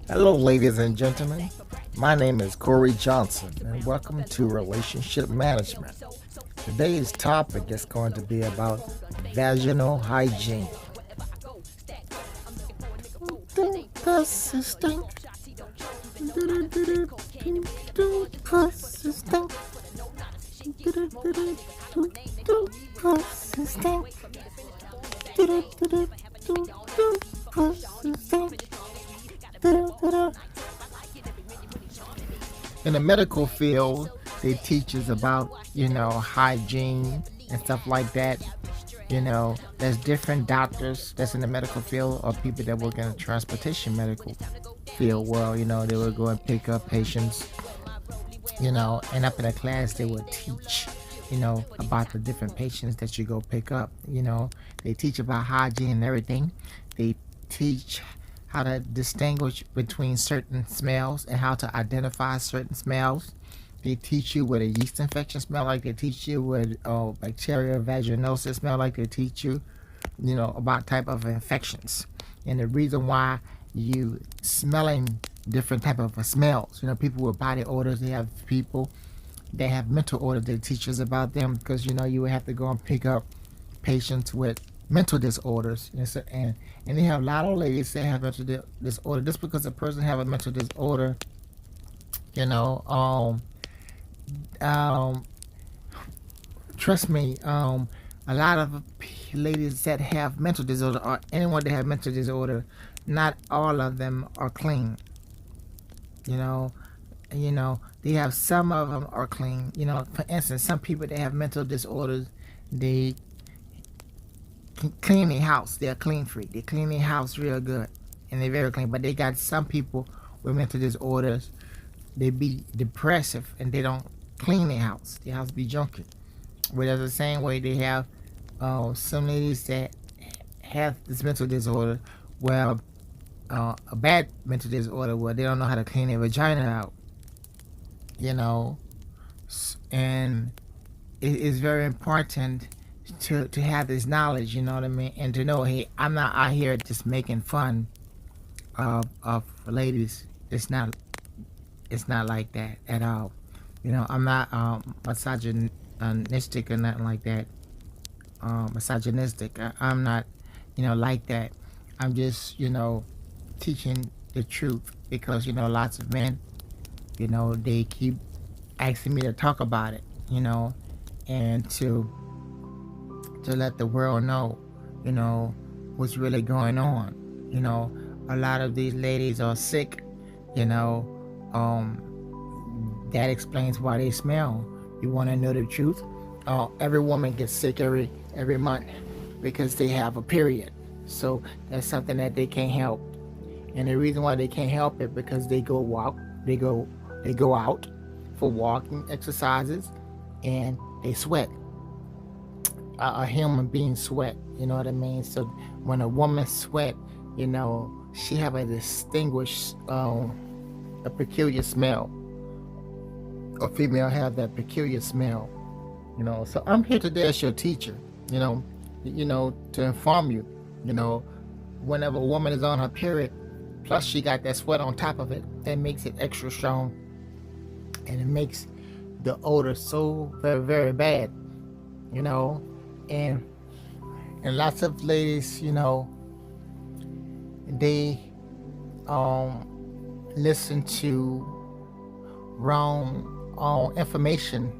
Hello, ladies and gentlemen. My name is Corey Johnson, and welcome to Relationship Management. Today's topic is going to be about vaginal hygiene. Pussy stink. Pussy stink. Pussy stink. Pussy stink. In the medical field, they teach us about, hygiene and stuff like that. There's different doctors that's in the medical field or people that work in the transportation medical field. Well, they will go and pick up patients, and up in a class they will teach, about the different patients that you go pick up. They teach about hygiene and everything. They teach how to distinguish between certain smells and how to identify certain smells. They teach you what a yeast infection smell like. They teach you what bacterial vaginosis smell like. They teach you, about type of infections and the reason why you smelling different type of smells. People with body odors. They have people that have mental orders. They teach us about them because you would have to go and pick up patients with mental disorders, and they have a lot of ladies that have mental disorder. Just because a person have a mental disorder, you know, um, trust me, a lot of ladies that have mental disorder or anyone that have mental disorder, not all of them are clean. You know, they have some of them are clean. For instance, some people that have mental disorders, they clean their house. They're clean freak. They clean their house real good, and they're very clean. But they got some people with mental disorders. They be depressive and they don't clean their house. Their house be junky. Whereas the same way they have some ladies that have this mental disorder, well, a bad mental disorder where they don't know how to clean their vagina out. And it is very important to have this knowledge, you know what I mean, and to know, hey, I'm not out here just making fun of ladies. It's not like that at all. I'm not misogynistic or nothing like that. Misogynistic. I'm not, like that. I'm just, teaching the truth because lots of men, they keep asking me to talk about it, and to let the world know, what's really going on. A lot of these ladies are sick, that explains why they smell. You want to know the truth? Every woman gets sick every month because they have a period. So that's something that they can't help. And the reason why they can't help it because they go out for walking exercises and they sweat. A human being sweat, you know what I mean? So when a woman sweat, she have a distinguished, a peculiar smell. A female have that peculiar smell, So I'm here today as your teacher, to inform you, whenever a woman is on her period, plus she got that sweat on top of it, that makes it extra strong, and it makes the odor so very, very bad, and lots of ladies, they listen to wrong information,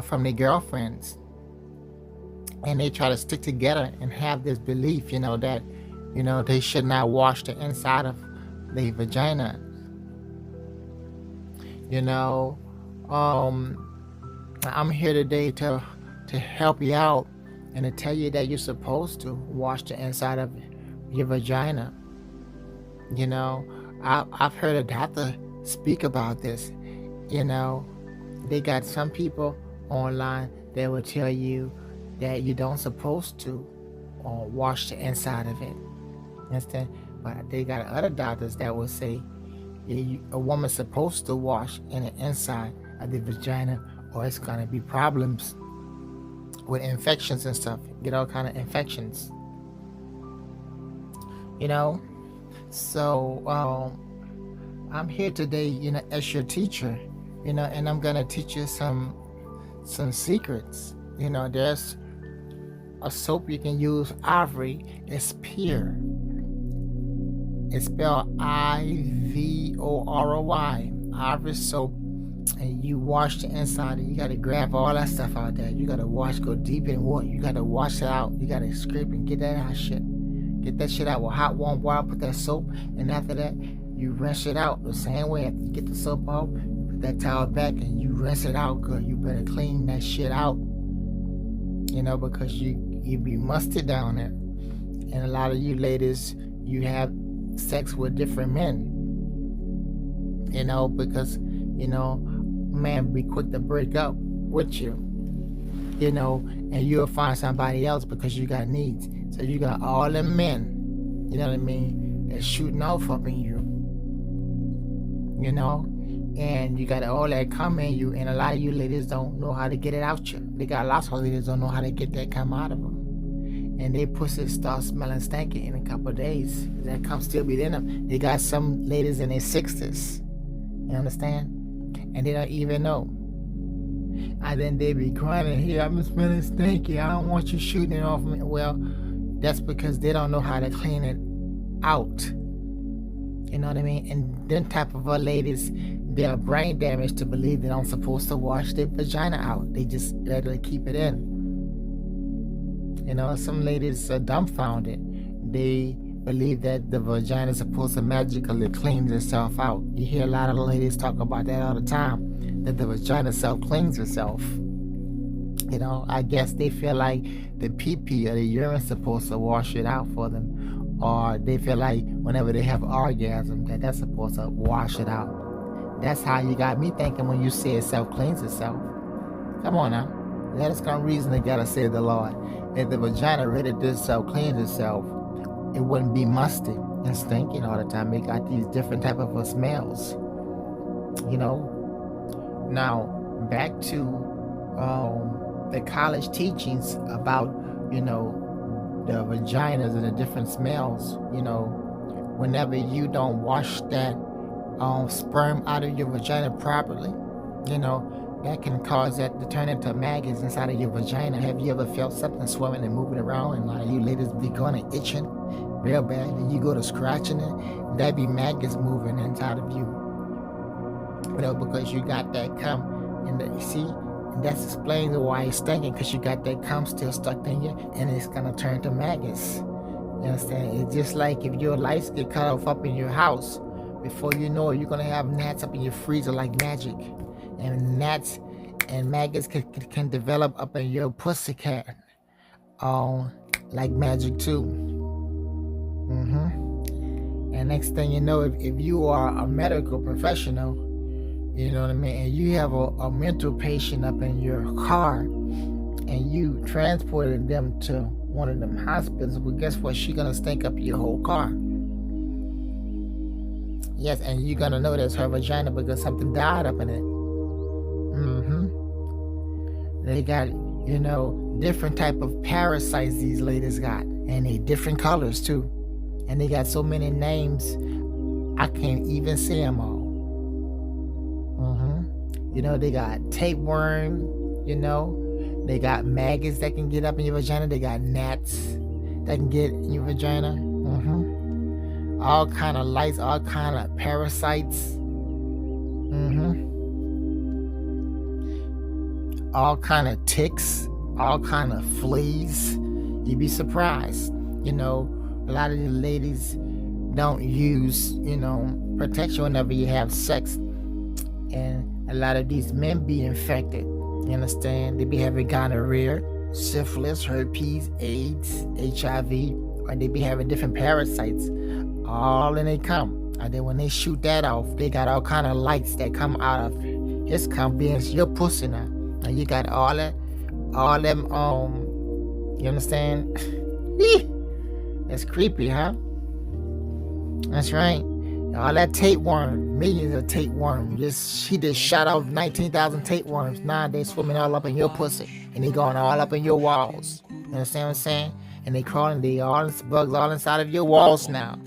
from their girlfriends, and they try to stick together and have this belief, that they should not wash the inside of their vagina. I'm here today to help you out and to tell you that you're supposed to wash the inside of your vagina. I've heard a doctor speak about this. They got some people online that will tell you that you don't supposed to wash the inside of it. Understand? But they got other doctors that will say a woman's supposed to wash in the inside of the vagina, or it's gonna be problems with infections and stuff. Get all kind of infections. So I'm here today, as your teacher, and I'm gonna teach you some secrets. There's a soap you can use, Ivory. It's pure. It's spelled Ivoroy. Ivory soap. And you wash the inside, and you gotta grab all that stuff out there. You gotta wash, go deep in water. You gotta wash it out. You gotta scrape and get that out shit. Get that shit out with hot warm water. Put that soap, and after that, you rinse it out the same way. After you get the soap off, you put that towel back, and you rinse it out good. You better clean that shit out. Because you be musty down there, and a lot of you ladies, you have sex with different men. Because man be quick to break up with you, and you'll find somebody else because you got needs. So you got all them men, that's shooting off up in you, and you got all that cum in you, and a lot of you ladies don't know how to get it out you. They got lots of ladies don't know how to get that cum out of them, and they pussy start smelling stanky in a couple of days. That cum still be in them. They got some ladies in their 60s, you understand? And they don't even know. And then they be crying, "Hey, I'm smelling stinky. I don't want you shooting it off me." Well, that's because they don't know how to clean it out. You know what I mean? And them type of ladies, they're brain damaged to believe they don't supposed to wash their vagina out. They just rather keep it in. Some ladies are dumbfounded. They believe that the vagina is supposed to magically clean itself out. You hear a lot of ladies talk about that all the time, that the vagina self-cleans itself. I guess they feel like the pee-pee or the urine is supposed to wash it out for them. Or they feel like whenever they have orgasm, that's supposed to wash it out. That's how you got me thinking when you say it self-cleans itself. Come on now. That is some reason they gotta save the Lord. If the vagina really did self-cleanse itself, it wouldn't be musty and stinking all the time. It got these different type of smells. Now back to the college teachings about the vaginas and the different smells. Whenever you don't wash that sperm out of your vagina properly, that can cause that to turn into maggots inside of your vagina. Have you ever felt something swimming and moving around, and a lot of you ladies be going and itching real bad, and you go to scratching it, that be maggots moving inside of you. Because you got that cum in the, see, and that explains why it's stinking, because you got that cum still stuck in you, and it's gonna turn to maggots. You understand? It's just like if your lights get cut off up in your house, before you know it, you're gonna have gnats up in your freezer like magic. And gnats and maggots can develop up in your pussycat like magic too. And next thing you know, if you are a medical professional, you know what I mean, and you have a mental patient up in your car, and you transported them to one of them hospitals, well, guess what? She's gonna stink up your whole car. Yes, and you're gonna know that's her vagina because something died up in it. They got, different type of parasites these ladies got, and they different colors too, and they got so many names I can't even say them all. They got tapeworm, they got maggots that can get up in your vagina, they got gnats that can get in your vagina, all kind of lice, all kind of parasites, all kind of ticks, all kind of fleas. You'd be surprised. A lot of the ladies don't use, protection whenever you have sex, and a lot of these men be infected. You understand? They be having gonorrhea, syphilis, herpes, AIDS, HIV, or they be having different parasites all in their cum. And then when they shoot that off, they got all kind of lights that come out of his cum being your pussy now. And you got all them, you understand? That's creepy, huh? That's right. All that tapeworm, millions of tapeworm. She just shot off 19,000 tapeworms. Now they swimming all up in your pussy, and they going all up in your walls. You understand what I'm saying? And they crawling, they all bugs all inside of your walls now.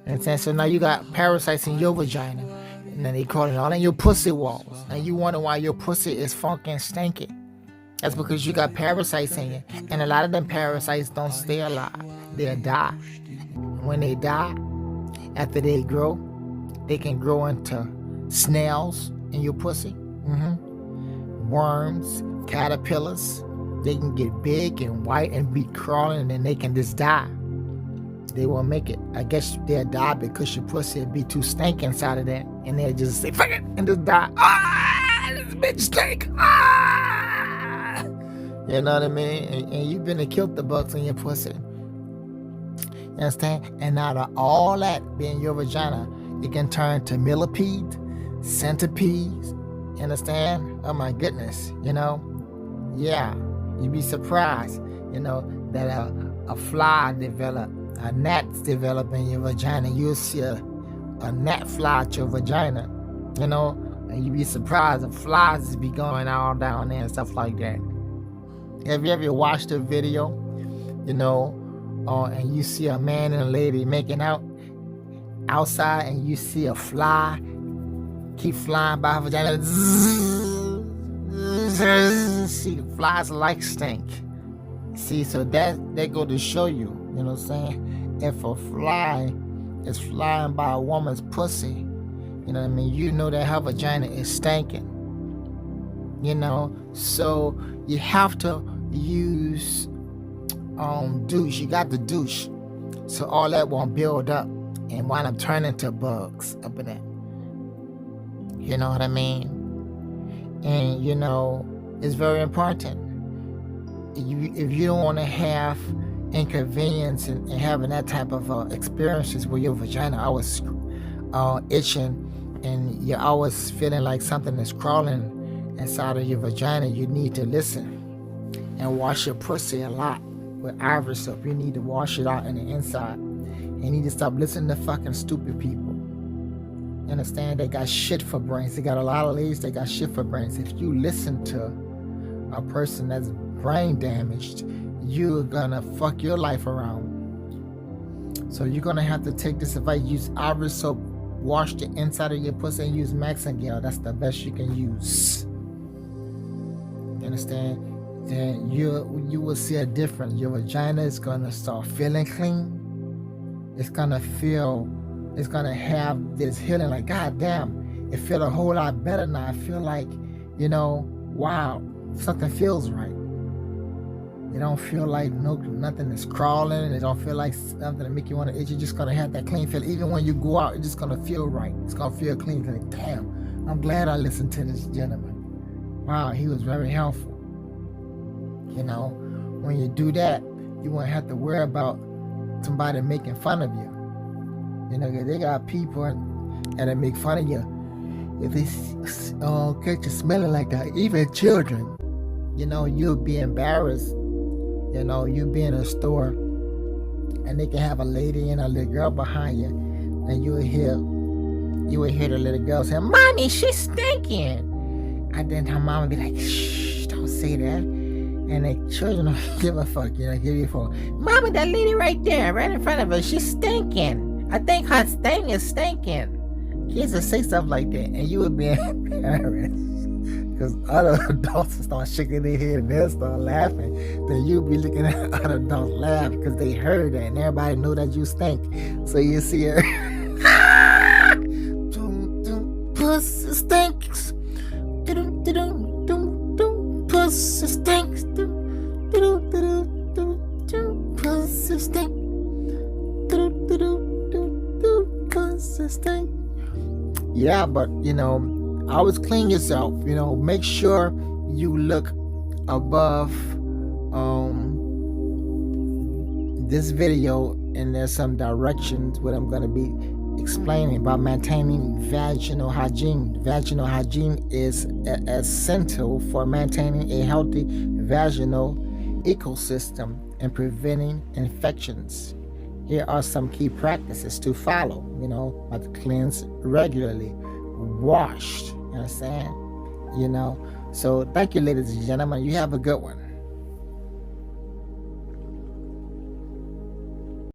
You And so now you got parasites in your vagina, and then they crawling all in your pussy walls, and you wonder why your pussy is funky and stinky. That's because you got parasites in you, and a lot of them parasites don't stay alive. They'll die. When they die, after they grow, they can grow into snails in your pussy, worms, caterpillars. They can get big and white and be crawling, and then they can just die. They won't make it. I guess they'll die because your pussy will be too stank inside of that, and they'll just say, fuck it, and just die. This bitch stink. You know what I mean? And you've been to kill the bugs in your pussy. You understand? And out of all that being your vagina, it can turn to millipede, centipedes. You understand? Oh my goodness. Yeah. You'd be surprised, that a fly develop, a gnat's develop in your vagina. You'll see a gnat fly at your vagina, and you'd be surprised the flies just be going all down there and stuff like that. Have you ever watched a video, and you see a man and a lady making out outside, and you see a fly keep flying by her vagina? See, the flies like stink. See, so that go to show you, what I'm saying? If a fly is flying by a woman's pussy, you know what I mean? You know that her vagina is stinking. So you have to use douche. You got the douche, so all that won't build up and wind up turning to bugs up in there. You know what I mean? And it's very important. If you don't want to have inconvenience in having that type of experiences where your vagina always itching and you're always feeling like something is crawling inside of your vagina, you need to listen and wash your pussy a lot with Ivory soap. You need to wash it out in the inside. You need to stop listening to fucking stupid people. You understand? They got shit for brains. They got a lot of ladies that got shit for brains. If you listen to a person that's brain damaged, you're gonna fuck your life around. So you're gonna have to take this advice. Use Ivory soap, wash the inside of your pussy, and use Maxingale. That's the best you can use. You understand? Then you will see a difference. Your vagina is gonna start feeling clean. It's gonna have this healing, like, God damn, it feel a whole lot better now. I feel like, wow, something feels right. It don't feel like nothing is crawling. It don't feel like something that make you want to itch. You're just gonna have that clean feel. Even when you go out, it's just gonna feel right. It's gonna feel clean. Like, damn, I'm glad I listened to this gentleman. Wow, he was very helpful. When you do that, you won't have to worry about somebody making fun of you. They got people that make fun of you if they catch you smelling like that. Even children, you'll be embarrassed. You'll be in a store and they can have a lady and a little girl behind you, and you will hear the little girl say, "Mommy, she's stinking." And then her mama be like, "Shh, don't say that." And the children don't give a fuck, give you a phone. "Mommy, that lady right there, right in front of her, she's stinking. I think her thing is stinking." Kids will say stuff like that, and you would be embarrassed because other adults start shaking their head and they'll start laughing. Then you'll be looking at other adults laugh because they heard that, and everybody know that you stink. So you see her, pussy stinks, pussy stinks, pussy stinks. Consistent. Yeah, but always clean yourself. Make sure you look above this video, and there's some directions what I'm going to be explaining about maintaining vaginal hygiene. Vaginal hygiene is essential for maintaining a healthy vaginal ecosystem and preventing infections. Here are some key practices to follow. Like to cleanse regularly, wash. You understand? So thank you, ladies and gentlemen. You have a good one.